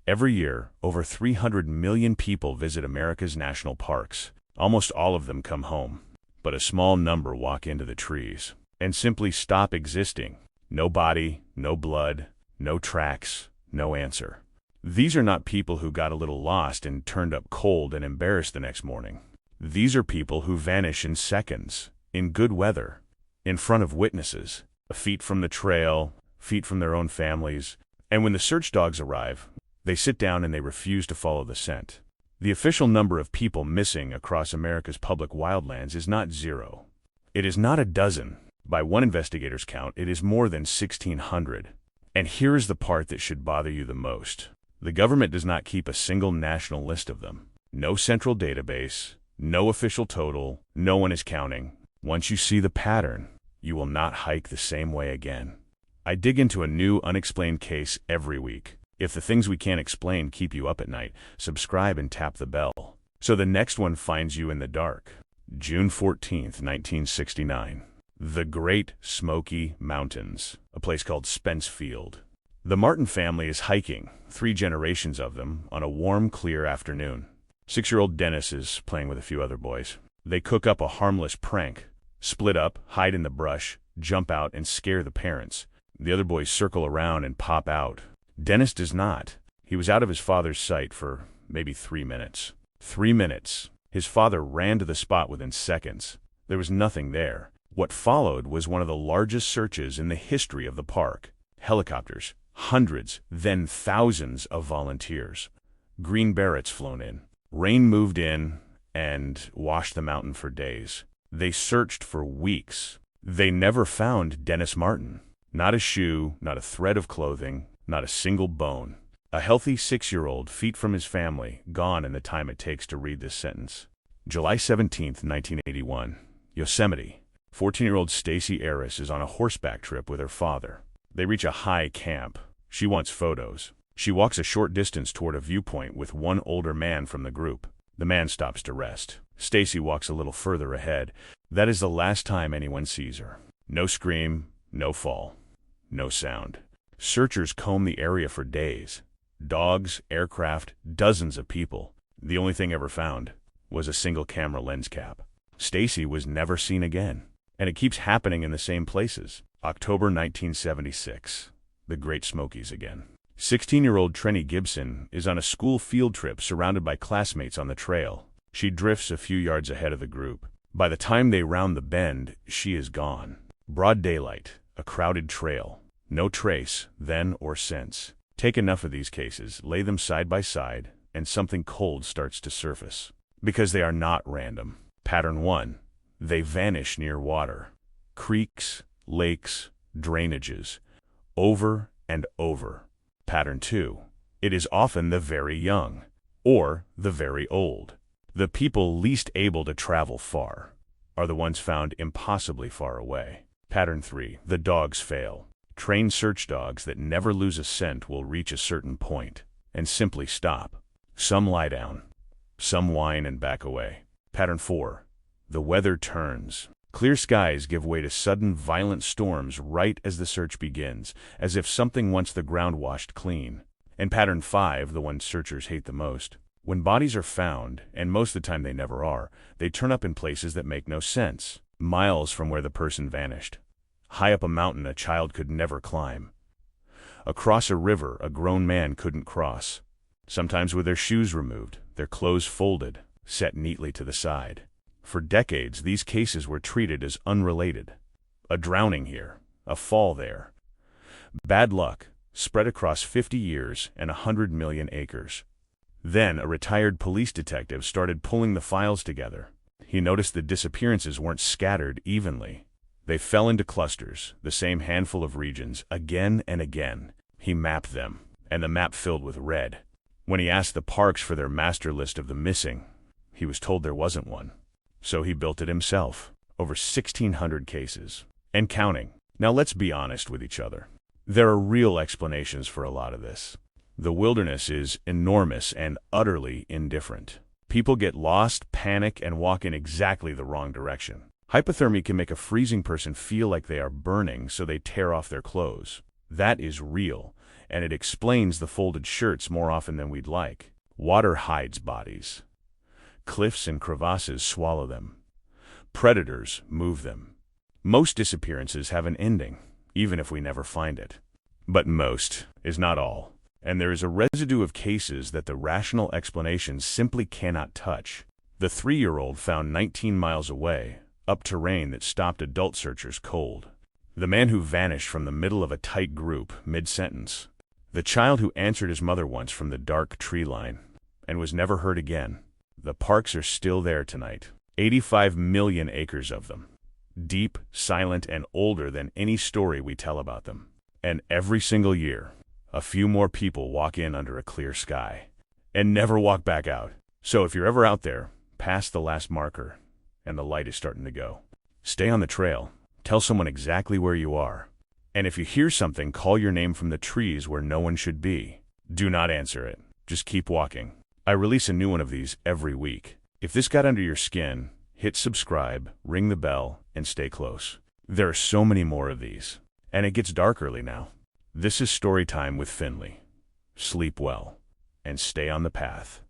Every year, over 300 million people visit America's national parks. Almost all of them come home, but a small number walk into the trees and simply stop existing. No body, no blood, no tracks, no answer. These are not people who got a little lost and turned up cold and embarrassed the next morning. These are people who vanish in seconds, in good weather, in front of witnesses, feet from the trail, feet from their own families, and when the search dogs arrive, they sit down and they refuse to follow the scent. The official number of people missing across America's public wildlands is not 0. It is not a dozen. By one investigator's count, it is more than 1,600. And here is the part that should bother you the most. The government does not keep a single national list of them. No central database, no official total, no one is counting. Once you see the pattern, you will not hike the same way again. I dig into a new unexplained case every week. If the things we can't explain keep you up at night, subscribe and tap the bell, so the next one finds you in the dark. June 14th, 1969. The Great Smoky Mountains, a place called Spence Field. The Martin family is hiking, 3 generations of them, on a warm, clear afternoon. 6-year-old Dennis is playing with a few other boys. They cook up a harmless prank, split up, hide in the brush, jump out, and scare the parents. The other boys circle around and pop out. Dennis does not. He was out of his father's sight for maybe 3 minutes. 3 minutes. His father ran to the spot within seconds. There was nothing there. What followed was one of the largest searches in the history of the park. Helicopters, hundreds, then thousands of volunteers. Green Berets flown in. Rain moved in and washed the mountain for days. They searched for weeks. They never found Dennis Martin. Not a shoe, not a thread of clothing, not a single bone. A healthy 6-year-old, feet from his family, gone in the time it takes to read this sentence. July 17th, 1981. Yosemite. 14-year-old Stacy Arras is on a horseback trip with her father. They reach a high camp. She wants photos. She walks a short distance toward a viewpoint with one older man from the group. The man stops to rest. Stacy walks a little further ahead. That is the last time anyone sees her. No scream, no fall, no sound. Searchers comb the area for days. Dogs, aircraft, dozens of people. The only thing ever found was a single camera lens cap. Stacy was never seen again. And it keeps happening in the same places. October 1976. The Great Smokies again. 16-year-old Trenny Gibson is on a school field trip surrounded by classmates on the trail. She drifts a few yards ahead of the group. By the time they round the bend, she is gone. Broad daylight, a crowded trail. No trace, then or since. Take enough of these cases, lay them side by side, and something cold starts to surface. Because they are not random. Pattern 1. They vanish near water. Creeks, lakes, drainages. Over and over. Pattern 2. It is often the very young, or the very old. The people least able to travel far are the ones found impossibly far away. Pattern 3. The dogs fail. Trained search dogs that never lose a scent will reach a certain point and simply stop. Some lie down. Some whine and back away. Pattern 4. The weather turns. Clear skies give way to sudden violent storms right as the search begins, as if something wants the ground washed clean. And pattern 5, the one searchers hate the most. When bodies are found, and most of the time they never are, they turn up in places that make no sense. Miles from where the person vanished. High up a mountain a child could never climb. Across a river a grown man couldn't cross. Sometimes with their shoes removed, their clothes folded, set neatly to the side. For decades, these cases were treated as unrelated. A drowning here, a fall there. Bad luck, spread across 50 years and 100 million acres. Then a retired police detective started pulling the files together. He noticed the disappearances weren't scattered evenly. They fell into clusters, the same handful of regions, again and again. He mapped them, and the map filled with red. When he asked the parks for their master list of the missing, he was told there wasn't one. So he built it himself. Over 1,600 cases. And counting. Now let's be honest with each other. There are real explanations for a lot of this. The wilderness is enormous and utterly indifferent. People get lost, panic, and walk in exactly the wrong direction. Hypothermia can make a freezing person feel like they are burning, so they tear off their clothes. That is real, And it explains the folded shirts more often than we'd like. Water hides bodies. Cliffs and crevasses swallow them. Predators move them. Most disappearances have an ending, even if we never find it. But most is not all. And there is a residue of cases that the rational explanations simply cannot touch. The 3-year-old found 19 miles away, up terrain that stopped adult searchers cold. The man who vanished from the middle of a tight group mid-sentence. The child who answered his mother once from the dark tree line and was never heard again. The parks are still there tonight. 85 million acres of them. Deep, silent, and older than any story we tell about them. And every single year, a few more people walk in under a clear sky and never walk back out. So if you're ever out there, past the last marker, and the light is starting to go, stay on the trail. Tell someone exactly where you are. And if you hear something, call your name from the trees where no one should be. Do not answer it. Just keep walking. I release a new one of these every week. If this got under your skin, hit subscribe, ring the bell, and stay close. There are so many more of these. And it gets dark early now. This is Storytime with Finley. Sleep well, and stay on the path.